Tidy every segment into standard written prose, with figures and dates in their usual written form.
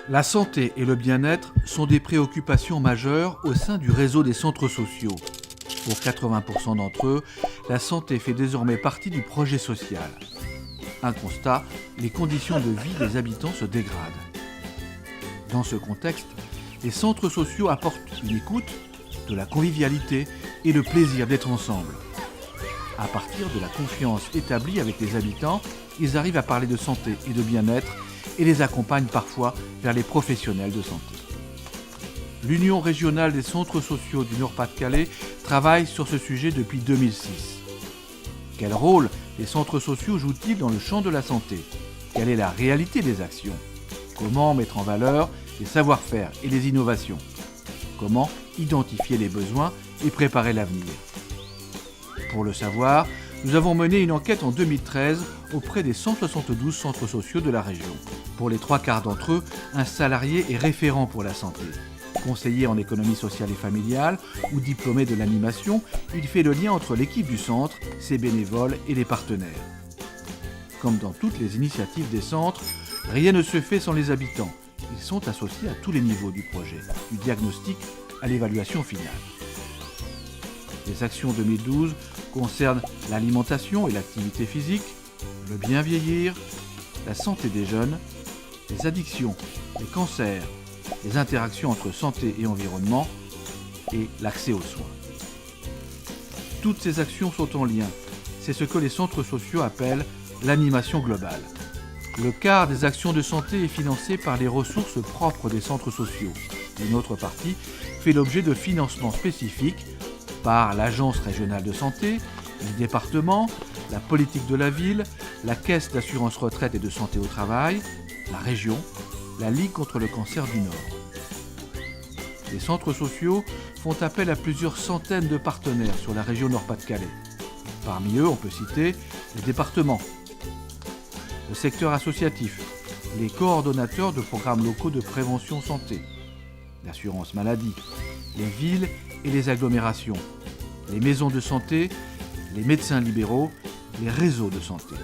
La santé et le bien-être sont des préoccupations majeures au sein du réseau des centres sociaux. Pour 80% d'entre eux, la santé fait désormais partie du projet social. Un constat, les conditions de vie des habitants se dégradent. Dans ce contexte, les centres sociaux apportent une écoute, de la convivialité et le plaisir d'être ensemble. À partir de la confiance établie avec les habitants, ils arrivent à parler de santé et de bien-être et les accompagnent parfois vers les professionnels de santé. L'Union régionale des centres sociaux du Nord-Pas-de-Calais travaille sur ce sujet depuis 2006. Quel rôle les centres sociaux jouent-ils dans le champ de la santé? Quelle est la réalité des actions? Comment mettre en valeur les savoir-faire et les innovations? Comment identifier les besoins et préparer l'avenir? Pour le savoir, nous avons mené une enquête en 2013 auprès des 172 centres sociaux de la région. Pour les 3/4 d'entre eux, un salarié est référent pour la santé. Conseiller en économie sociale et familiale ou diplômé de l'animation, il fait le lien entre l'équipe du centre, ses bénévoles et les partenaires. Comme dans toutes les initiatives des centres, rien ne se fait sans les habitants. Ils sont associés à tous les niveaux du projet, du diagnostic à l'évaluation finale. Les actions 2012 concernent l'alimentation et l'activité physique, le bien vieillir, la santé des jeunes, les addictions, les cancers, les interactions entre santé et environnement et l'accès aux soins. Toutes ces actions sont en lien. C'est ce que les centres sociaux appellent l'animation globale. Le quart des actions de santé est financé par les ressources propres des centres sociaux. Une autre partie fait l'objet de financements spécifiques par l'Agence régionale de santé, les départements, la politique de la ville, la Caisse d'assurance retraite et de santé au travail, la région, la Ligue contre le cancer du Nord. Les centres sociaux font appel à plusieurs centaines de partenaires sur la région Nord-Pas-de-Calais. Parmi eux, on peut citer les départements, le secteur associatif, les coordonnateurs de programmes locaux de prévention santé, l'assurance maladie, les villes et les agglomérations, les maisons de santé, les médecins libéraux, les réseaux de santé.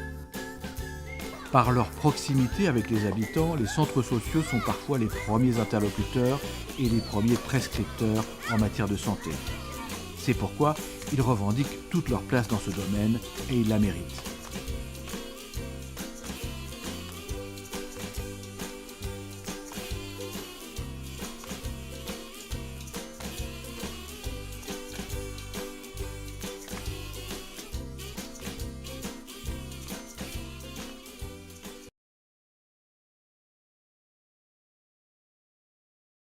Par leur proximité avec les habitants, les centres sociaux sont parfois les premiers interlocuteurs et les premiers prescripteurs en matière de santé. C'est pourquoi ils revendiquent toute leur place dans ce domaine et ils la méritent.